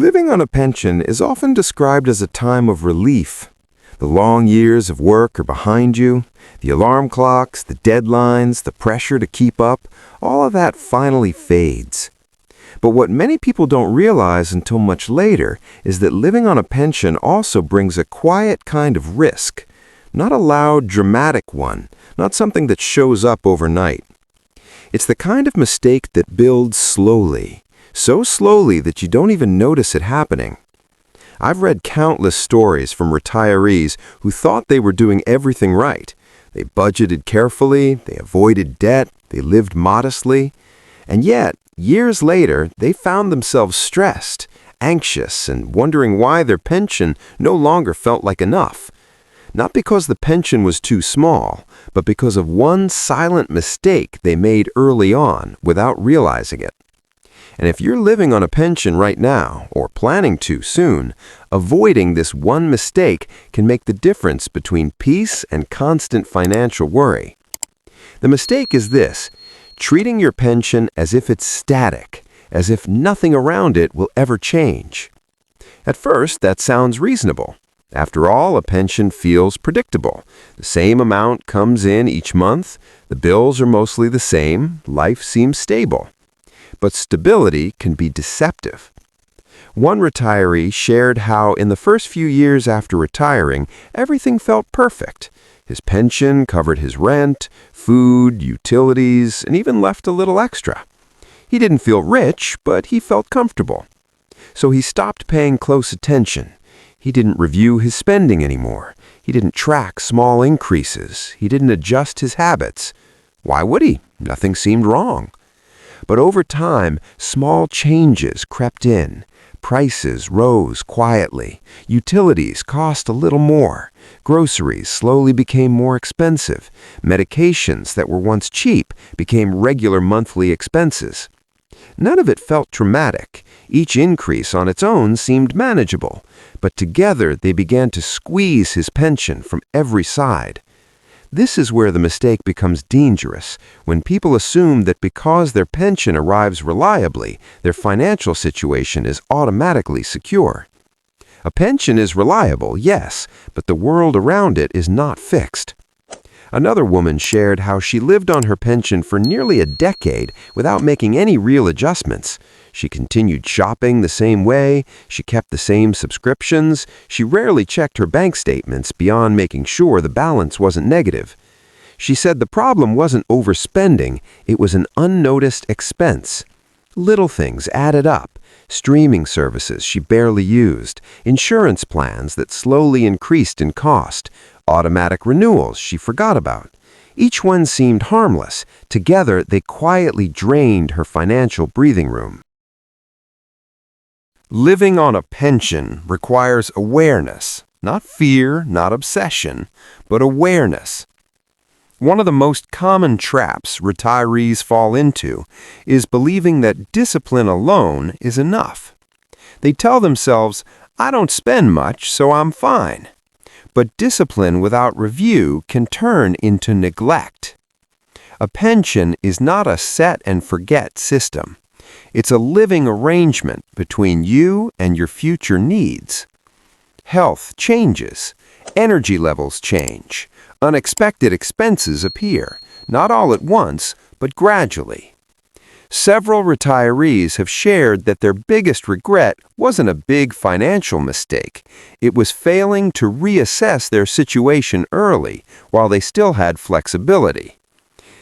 Living on a pension is often described as a time of relief. The long years of work are behind you, the alarm clocks, the deadlines, the pressure to keep up, all of that finally fades. But what many people don't realize until much later is that living on a pension also brings a quiet kind of risk, not a loud, dramatic one, not something that shows up overnight. It's the kind of mistake that builds slowly, so slowly that you don't even notice it happening. I've read countless stories from retirees who thought they were doing everything right. They budgeted carefully, they avoided debt, they lived modestly, and yet, years later, they found themselves stressed, anxious, and wondering why their pension no longer felt like enough. Not because the pension was too small, but because of one silent mistake they made early on without realizing it. And if you're living on a pension right now, or planning to soon, avoiding this one mistake can make the difference between peace and constant financial worry. The mistake is this: treating your pension as if it's static, as if nothing around it will ever change. At first, that sounds reasonable. After all, a pension feels predictable. The same amount comes in each month, the bills are mostly the same, life seems stable. But stability can be deceptive. One retiree shared how in the first few years after retiring, everything felt perfect. His pension covered his rent, food, utilities, and even left a little extra. He didn't feel rich, but he felt comfortable. So he stopped paying close attention. He didn't review his spending anymore. He didn't track small increases. He didn't adjust his habits. Why would he? Nothing seemed wrong. But over time, small changes crept in. Prices rose quietly. Utilities cost a little more. Groceries slowly became more expensive. Medications that were once cheap became regular monthly expenses. None of it felt dramatic. Each increase on its own seemed manageable. But together they began to squeeze his pension from every side. This is where the mistake becomes dangerous, when people assume that because their pension arrives reliably, their financial situation is automatically secure. A pension is reliable, yes, but the world around it is not fixed. Another woman shared how she lived on her pension for nearly a decade without making any real adjustments. She continued shopping the same way, she kept the same subscriptions, she rarely checked her bank statements beyond making sure the balance wasn't negative. She said the problem wasn't overspending, it was an unnoticed expense. Little things added up. Streaming services she barely used, insurance plans that slowly increased in cost, automatic renewals she forgot about. Each one seemed harmless. Together, they quietly drained her financial breathing room. Living on a pension requires awareness, not fear, not obsession, but awareness. One of the most common traps retirees fall into is believing that discipline alone is enough. They tell themselves, "I don't spend much, so I'm fine." But discipline without review can turn into neglect. A pension is not a set and forget system. It's a living arrangement between you and your future needs. Health changes. Energy levels change. Unexpected expenses appear, not all at once, but gradually. Several retirees have shared that their biggest regret wasn't a big financial mistake. It was failing to reassess their situation early while they still had flexibility.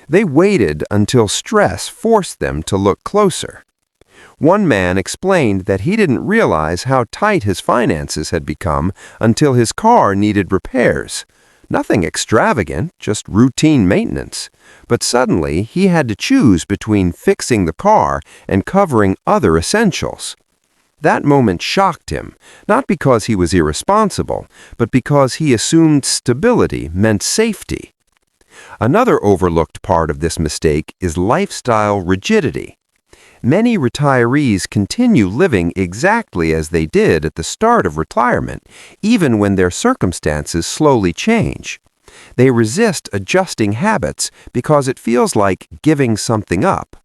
They waited until stress forced them to look closer. One man explained that he didn't realize how tight his finances had become until his car needed repairs. Nothing extravagant, just routine maintenance. But suddenly, he had to choose between fixing the car and covering other essentials. That moment shocked him, not because he was irresponsible, but because he assumed stability meant safety. Another overlooked part of this mistake is lifestyle rigidity. Many retirees continue living exactly as they did at the start of retirement, even when their circumstances slowly change. They resist adjusting habits because it feels like giving something up.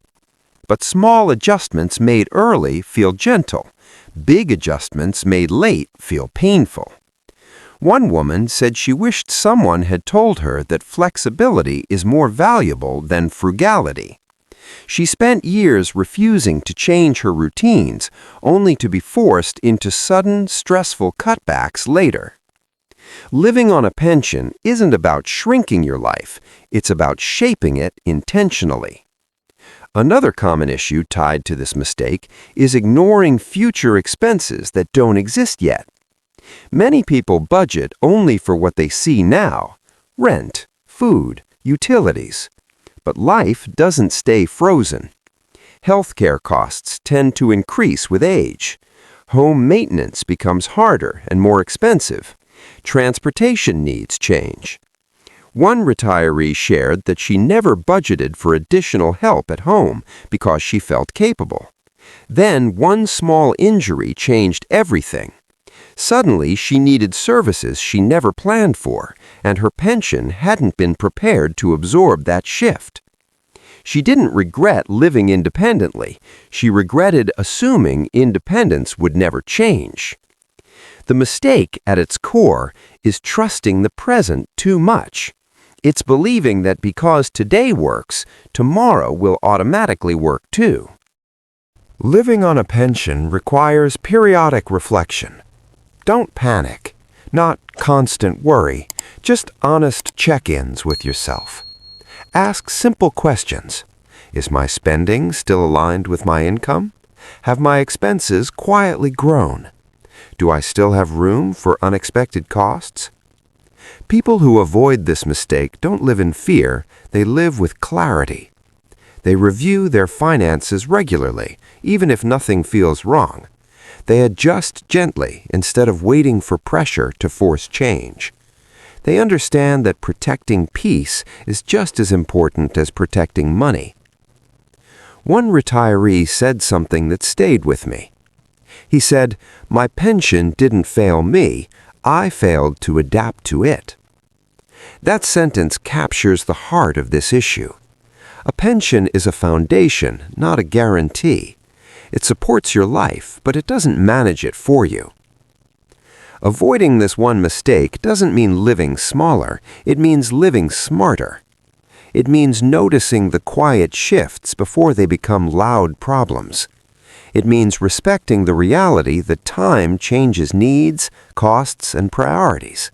But small adjustments made early feel gentle. Big adjustments made late feel painful. One woman said she wished someone had told her that flexibility is more valuable than frugality. She spent years refusing to change her routines, only to be forced into sudden, stressful cutbacks later. Living on a pension isn't about shrinking your life, it's about shaping it intentionally. Another common issue tied to this mistake is ignoring future expenses that don't exist yet. Many people budget only for what they see now: rent, food, utilities. But life doesn't stay frozen. Healthcare costs tend to increase with age. Home maintenance becomes harder and more expensive. Transportation needs change. One retiree shared that she never budgeted for additional help at home because she felt capable. Then one small injury changed everything. Suddenly, she needed services she never planned for, and her pension hadn't been prepared to absorb that shift. She didn't regret living independently. She regretted assuming independence would never change. The mistake at its core is trusting the present too much. It's believing that because today works, tomorrow will automatically work too. Living on a pension requires periodic reflection. Don't panic. Not constant worry, just honest check-ins with yourself. Ask simple questions. Is my spending still aligned with my income? Have my expenses quietly grown? Do I still have room for unexpected costs? People who avoid this mistake don't live in fear, they live with clarity. They review their finances regularly, even if nothing feels wrong. They adjust gently instead of waiting for pressure to force change. They understand that protecting peace is just as important as protecting money. One retiree said something that stayed with me. He said, "My pension didn't fail me, I failed to adapt to it." That sentence captures the heart of this issue. A pension is a foundation, not a guarantee. It supports your life, but it doesn't manage it for you. Avoiding this one mistake doesn't mean living smaller, it means living smarter. It means noticing the quiet shifts before they become loud problems. It means respecting the reality that time changes needs, costs, and priorities.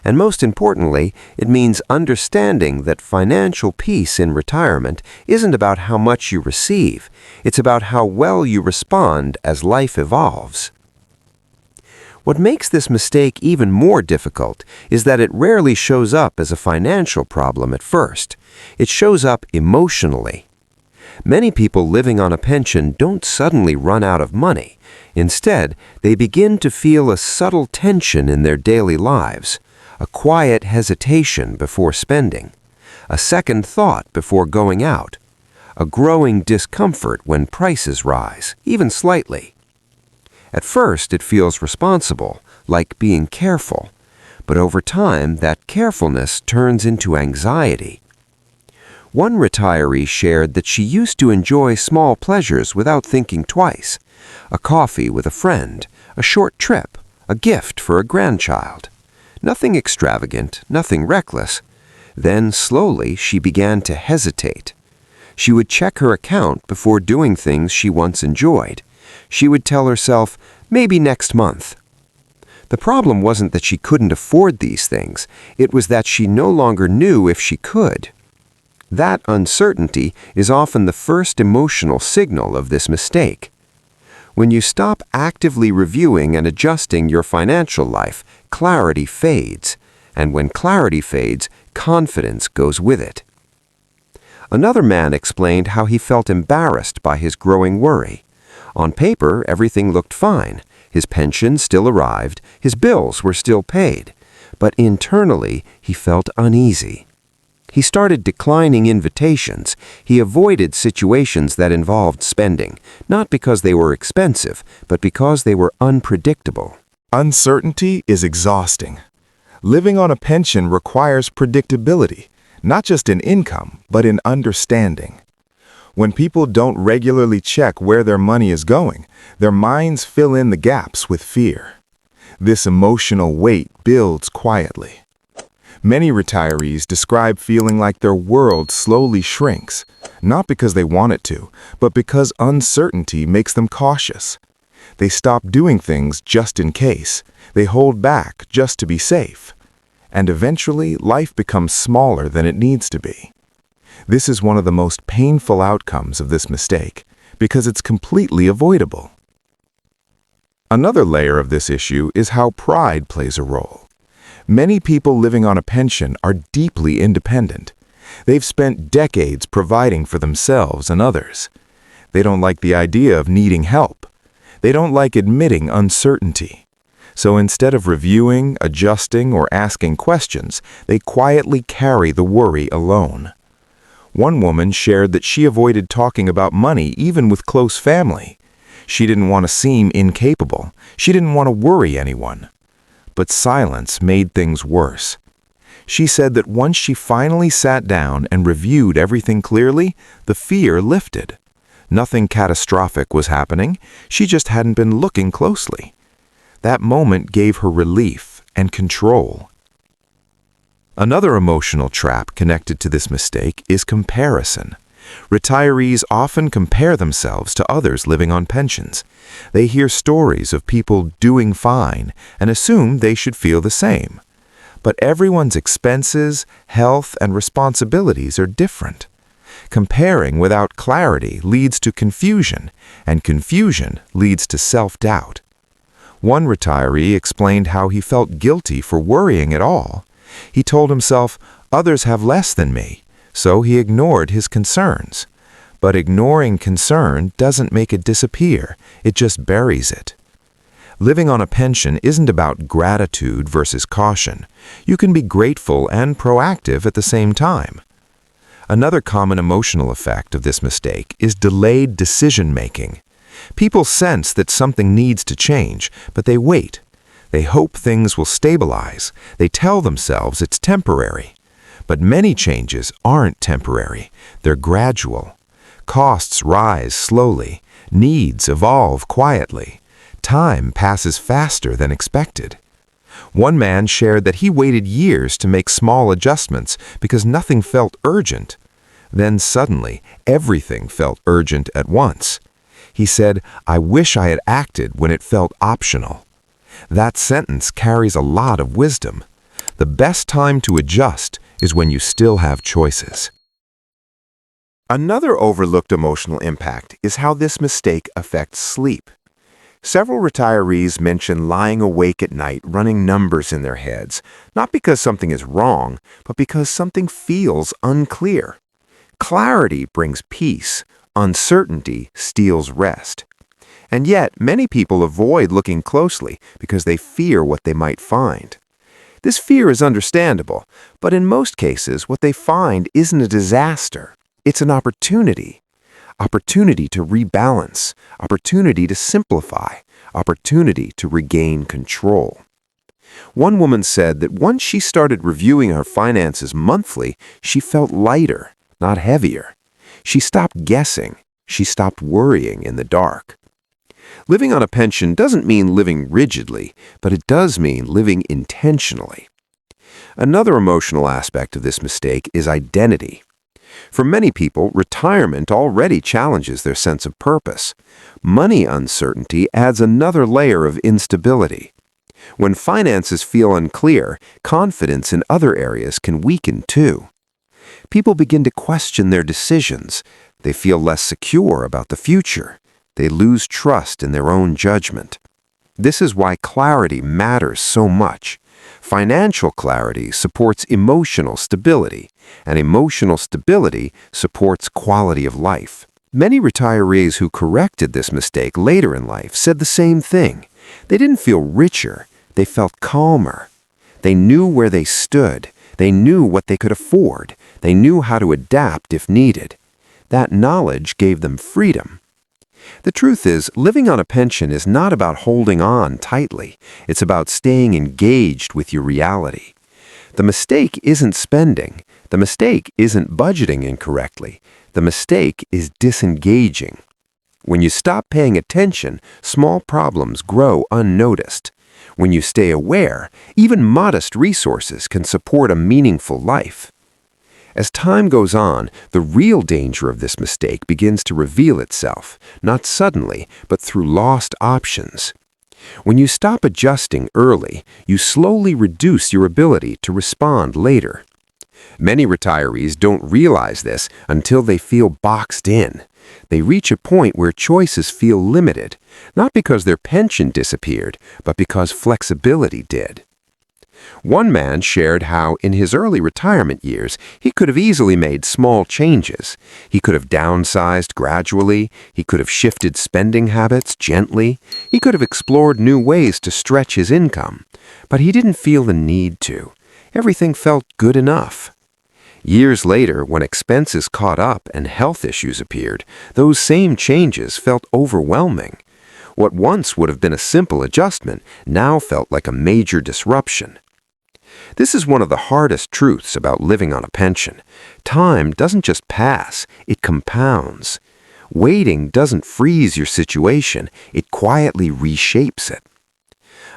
And most importantly, it means understanding that financial peace in retirement isn't about how much you receive, it's about how well you respond as life evolves. What makes this mistake even more difficult is that it rarely shows up as a financial problem at first. It shows up emotionally. Many people living on a pension don't suddenly run out of money. Instead, they begin to feel a subtle tension in their daily lives, a quiet hesitation before spending, a second thought before going out, a growing discomfort when prices rise, even slightly. At first, it feels responsible, like being careful, but over time, that carefulness turns into anxiety. One retiree shared that she used to enjoy small pleasures without thinking twice: a coffee with a friend, a short trip, a gift for a grandchild. Nothing extravagant, nothing reckless. Then, slowly, she began to hesitate. She would check her account before doing things she once enjoyed. She would tell herself, maybe next month. The problem wasn't that she couldn't afford these things. It was that she no longer knew if she could. That uncertainty is often the first emotional signal of this mistake. When you stop actively reviewing and adjusting your financial life, clarity fades. And when clarity fades, confidence goes with it. Another man explained how he felt embarrassed by his growing worry. On paper, everything looked fine. His pension still arrived, his bills were still paid. But internally, he felt uneasy. He started declining invitations. He avoided situations that involved spending, not because they were expensive, but because they were unpredictable. Uncertainty is exhausting. Living on a pension requires predictability, not just in income, but in understanding. When people don't regularly check where their money is going, their minds fill in the gaps with fear. This emotional weight builds quietly. Many retirees describe feeling like their world slowly shrinks, not because they want it to, but because uncertainty makes them cautious. They stop doing things just in case. They hold back just to be safe. And eventually, life becomes smaller than it needs to be. This is one of the most painful outcomes of this mistake, because it's completely avoidable. Another layer of this issue is how pride plays a role. Many people living on a pension are deeply independent. They've spent decades providing for themselves and others. They don't like the idea of needing help. They don't like admitting uncertainty. So instead of reviewing, adjusting, or asking questions, they quietly carry the worry alone. One woman shared that she avoided talking about money even with close family. She didn't want to seem incapable. She didn't want to worry anyone. But silence made things worse. She said that once she finally sat down and reviewed everything clearly, the fear lifted. Nothing catastrophic was happening. She just hadn't been looking closely. That moment gave her relief and control. Another emotional trap connected to this mistake is comparison. Retirees often compare themselves to others living on pensions. They hear stories of people doing fine and assume they should feel the same. But everyone's expenses, health, and responsibilities are different. Comparing without clarity leads to confusion, and confusion leads to self-doubt. One retiree explained how he felt guilty for worrying at all. He told himself, "Others have less than me," so he ignored his concerns. But ignoring concern doesn't make it disappear, it just buries it. Living on a pension isn't about gratitude versus caution. You can be grateful and proactive at the same time. Another common emotional effect of this mistake is delayed decision-making. People sense that something needs to change, but they wait. They hope things will stabilize. They tell themselves it's temporary. But many changes aren't temporary. They're gradual. Costs rise slowly. Needs evolve quietly. Time passes faster than expected. One man shared that he waited years to make small adjustments because nothing felt urgent. Then suddenly, everything felt urgent at once. He said, "I wish I had acted when it felt optional." That sentence carries a lot of wisdom. The best time to adjust is when you still have choices. Another overlooked emotional impact is how this mistake affects sleep. Several retirees mention lying awake at night running numbers in their heads, not because something is wrong, but because something feels unclear. Clarity brings peace. Uncertainty steals rest. And yet, many people avoid looking closely because they fear what they might find. This fear is understandable, but in most cases, what they find isn't a disaster. It's an opportunity. Opportunity to rebalance, opportunity to simplify, opportunity to regain control. One woman said that once she started reviewing her finances monthly, she felt lighter, not heavier. She stopped guessing. She stopped worrying in the dark. Living on a pension doesn't mean living rigidly, but it does mean living intentionally. Another emotional aspect of this mistake is identity. For many people, retirement already challenges their sense of purpose. Money uncertainty adds another layer of instability. When finances feel unclear, confidence in other areas can weaken too. People begin to question their decisions. They feel less secure about the future. They lose trust in their own judgment. This is why clarity matters so much. Financial clarity supports emotional stability, and emotional stability supports quality of life. Many retirees who corrected this mistake later in life said the same thing. They didn't feel richer, they felt calmer. They knew where they stood. They knew what they could afford. They knew how to adapt if needed. That knowledge gave them freedom. The truth is, living on a pension is not about holding on tightly. It's about staying engaged with your reality. The mistake isn't spending. The mistake isn't budgeting incorrectly. The mistake is disengaging. When you stop paying attention, small problems grow unnoticed. When you stay aware, even modest resources can support a meaningful life. As time goes on, the real danger of this mistake begins to reveal itself, not suddenly, but through lost options. When you stop adjusting early, you slowly reduce your ability to respond later. Many retirees don't realize this until they feel boxed in. They reach a point where choices feel limited, not because their pension disappeared, but because flexibility did. One man shared how, in his early retirement years, he could have easily made small changes. He could have downsized gradually. He could have shifted spending habits gently. He could have explored new ways to stretch his income. But he didn't feel the need to. Everything felt good enough. Years later, when expenses caught up and health issues appeared, those same changes felt overwhelming. What once would have been a simple adjustment now felt like a major disruption. This is one of the hardest truths about living on a pension. Time doesn't just pass, it compounds. Waiting doesn't freeze your situation, it quietly reshapes it.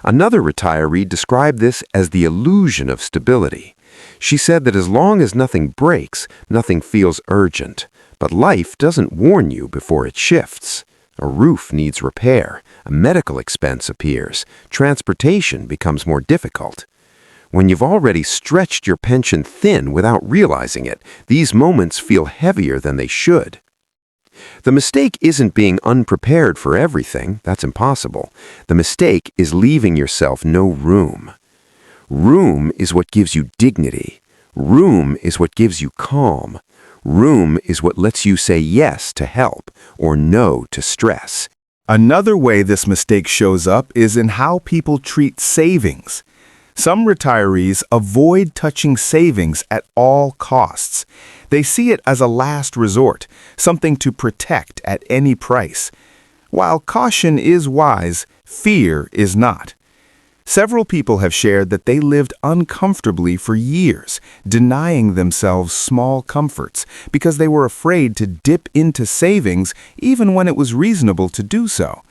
Another retiree described this as the illusion of stability. She said that as long as nothing breaks, nothing feels urgent. But life doesn't warn you before it shifts. A roof needs repair, a medical expense appears, transportation becomes more difficult. When you've already stretched your pension thin without realizing it, these moments feel heavier than they should. The mistake isn't being unprepared for everything. That's impossible. The mistake is leaving yourself no room. Room is what gives you dignity. Room is what gives you calm. Room is what lets you say yes to help or no to stress. Another way this mistake shows up is in how people treat savings. Some retirees avoid touching savings at all costs. They see it as a last resort, something to protect at any price. While caution is wise, fear is not. Several people have shared that they lived uncomfortably for years, denying themselves small comforts because they were afraid to dip into savings even when it was reasonable to do so.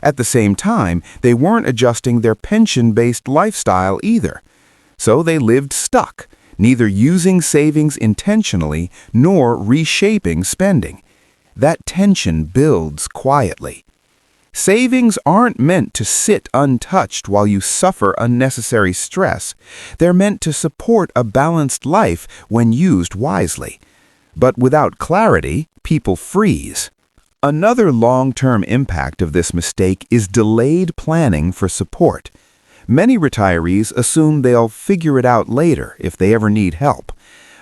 At the same time, they weren't adjusting their pension-based lifestyle either. So they lived stuck, neither using savings intentionally nor reshaping spending. That tension builds quietly. Savings aren't meant to sit untouched while you suffer unnecessary stress. They're meant to support a balanced life when used wisely. But without clarity, people freeze. Another long-term impact of this mistake is delayed planning for support. Many retirees assume they'll figure it out later if they ever need help.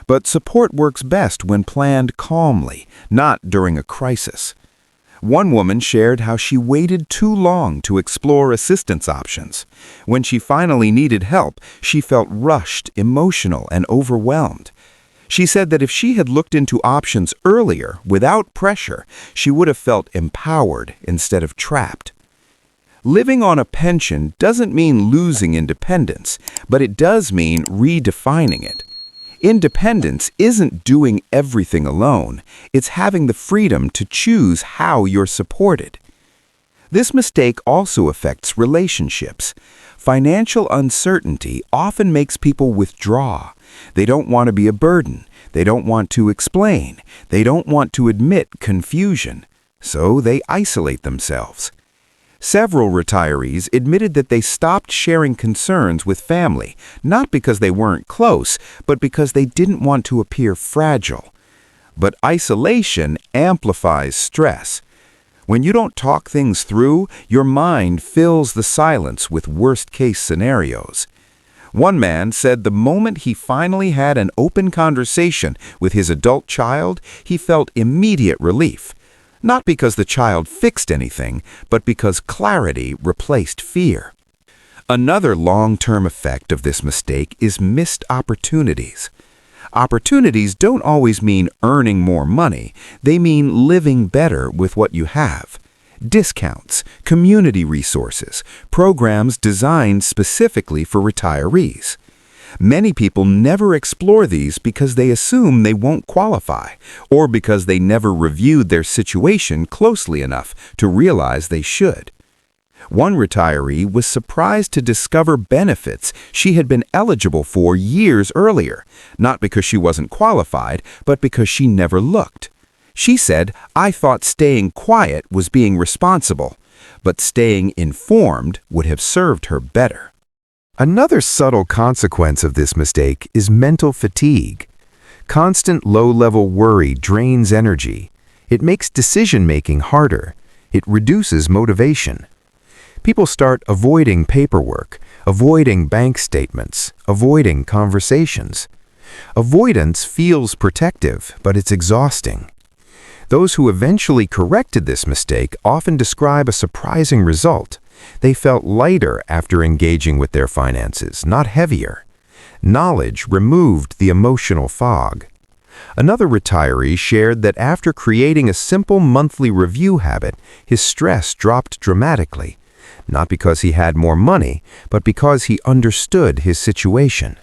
But support works best when planned calmly, not during a crisis. One woman shared how she waited too long to explore assistance options. When she finally needed help, she felt rushed, emotional, and overwhelmed. She said that if she had looked into options earlier, without pressure, she would have felt empowered instead of trapped. Living on a pension doesn't mean losing independence, but it does mean redefining it. Independence isn't doing everything alone. It's having the freedom to choose how you're supported. This mistake also affects relationships. Financial uncertainty often makes people withdraw. They don't want to be a burden. They don't want to explain. They don't want to admit confusion. So they isolate themselves. Several retirees admitted that they stopped sharing concerns with family, not because they weren't close, but because they didn't want to appear fragile. But isolation amplifies stress. When you don't talk things through, your mind fills the silence with worst-case scenarios. One man said the moment he finally had an open conversation with his adult child, he felt immediate relief. Not because the child fixed anything, but because clarity replaced fear. Another long-term effect of this mistake is missed opportunities. Opportunities don't always mean earning more money. They mean living better with what you have. Discounts, community resources, programs designed specifically for retirees. Many people never explore these because they assume they won't qualify, or because they never reviewed their situation closely enough to realize they should. One retiree was surprised to discover benefits she had been eligible for years earlier, not because she wasn't qualified, but because she never looked. She said, "I thought staying quiet was being responsible, but staying informed would have served her better." Another subtle consequence of this mistake is mental fatigue. Constant low-level worry drains energy. It makes decision-making harder. It reduces motivation. People start avoiding paperwork, avoiding bank statements, avoiding conversations. Avoidance feels protective, but it's exhausting. Those who eventually corrected this mistake often describe a surprising result. They felt lighter after engaging with their finances, not heavier. Knowledge removed the emotional fog. Another retiree shared that after creating a simple monthly review habit, his stress dropped dramatically, not because he had more money, but because he understood his situation.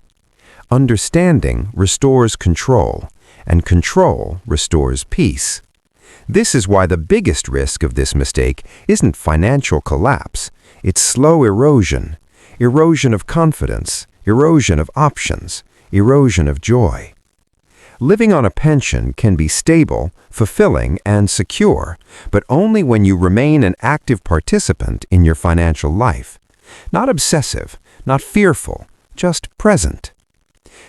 Understanding restores control, and control restores peace. This is why the biggest risk of this mistake isn't financial collapse. It's slow erosion, erosion of confidence, erosion of options, erosion of joy. Living on a pension can be stable, fulfilling, and secure, but only when you remain an active participant in your financial life. Not obsessive, not fearful, just present.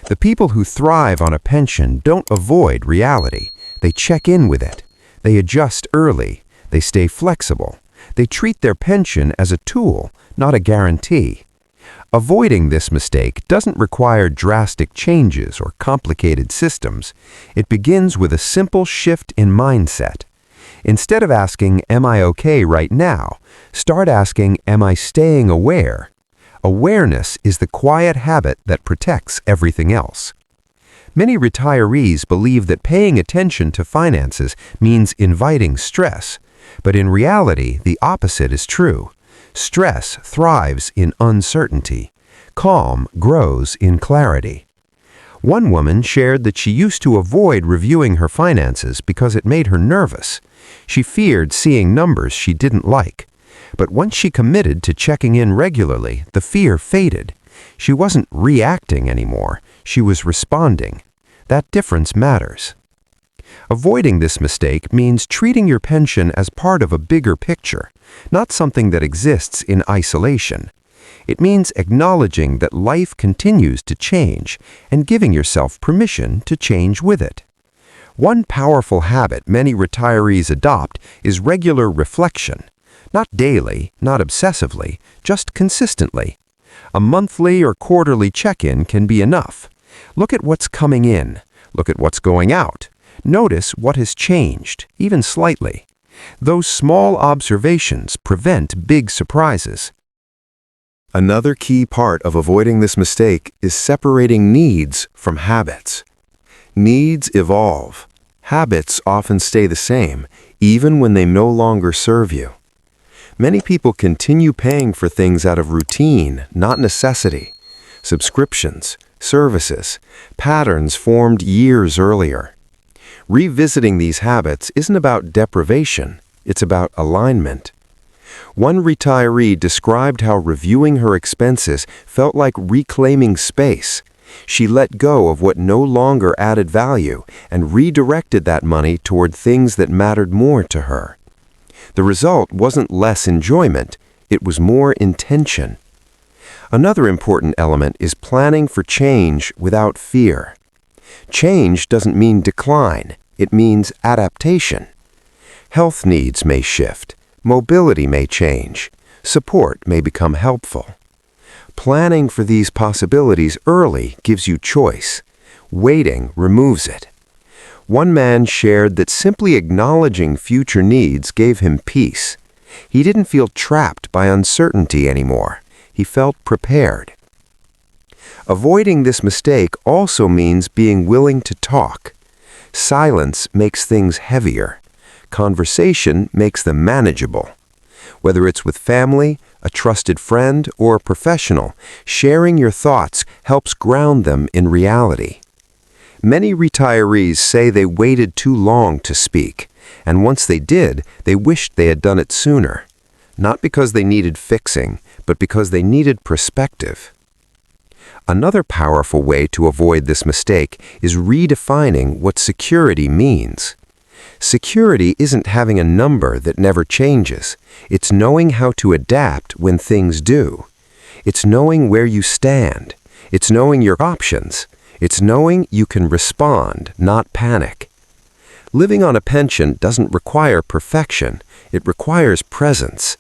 The people who thrive on a pension don't avoid reality. They check in with it. They adjust early. They stay flexible. They treat their pension as a tool, not a guarantee. Avoiding this mistake doesn't require drastic changes or complicated systems. It begins with a simple shift in mindset. Instead of asking, "Am I okay right now?" start asking, "Am I staying aware?" Awareness is the quiet habit that protects everything else. Many retirees believe that paying attention to finances means inviting stress, but in reality, the opposite is true. Stress thrives in uncertainty. Calm grows in clarity. One woman shared that she used to avoid reviewing her finances because it made her nervous. She feared seeing numbers she didn't like. But once she committed to checking in regularly, the fear faded. She wasn't reacting anymore. She was responding. That difference matters. Avoiding this mistake means treating your pension as part of a bigger picture, not something that exists in isolation. It means acknowledging that life continues to change and giving yourself permission to change with it. One powerful habit many retirees adopt is regular reflection. Not daily, not obsessively, just consistently. A monthly or quarterly check-in can be enough. Look at what's coming in. Look at what's going out. Notice what has changed, even slightly. Those small observations prevent big surprises. Another key part of avoiding this mistake is separating needs from habits. Needs evolve. Habits often stay the same, even when they no longer serve you. Many people continue paying for things out of routine, not necessity. Subscriptions, services, patterns formed years earlier. Revisiting these habits isn't about deprivation, it's about alignment. One retiree described how reviewing her expenses felt like reclaiming space. She let go of what no longer added value and redirected that money toward things that mattered more to her. The result wasn't less enjoyment, it was more intention. Another important element is planning for change without fear. Change doesn't mean decline, it means adaptation. Health needs may shift, mobility may change, support may become helpful. Planning for these possibilities early gives you choice. Waiting removes it. One man shared that simply acknowledging future needs gave him peace. He didn't feel trapped by uncertainty anymore. He felt prepared. Avoiding this mistake also means being willing to talk. Silence makes things heavier. Conversation makes them manageable. Whether it's with family, a trusted friend, or a professional, sharing your thoughts helps ground them in reality. Many retirees say they waited too long to speak, and once they did, they wished they had done it sooner. Not because they needed fixing, but because they needed perspective. Another powerful way to avoid this mistake is redefining what security means. Security isn't having a number that never changes. It's knowing how to adapt when things do. It's knowing where you stand. It's knowing your options. It's knowing you can respond, not panic. Living on a pension doesn't require perfection. It requires presence.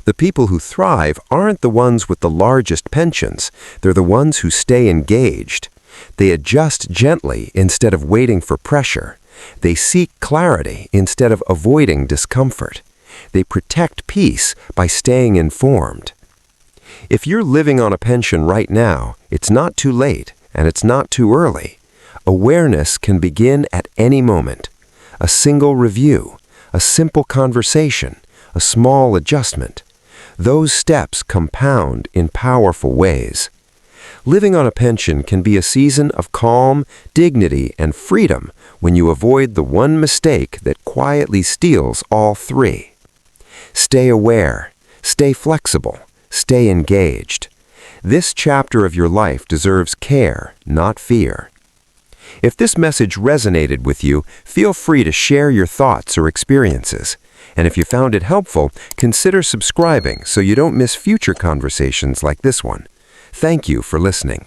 The people who thrive aren't the ones with the largest pensions. They're the ones who stay engaged. They adjust gently instead of waiting for pressure. They seek clarity instead of avoiding discomfort. They protect peace by staying informed. If you're living on a pension right now, it's not too late and it's not too early. Awareness can begin at any moment. A single review, a simple conversation, a small adjustment. Those steps compound in powerful ways. Living on a pension can be a season of calm, dignity, and freedom when you avoid the one mistake that quietly steals all three. Stay aware, stay flexible, stay engaged. This chapter of your life deserves care, not fear. If this message resonated with you, feel free to share your thoughts or experiences. And if you found it helpful, consider subscribing so you don't miss future conversations like this one. Thank you for listening.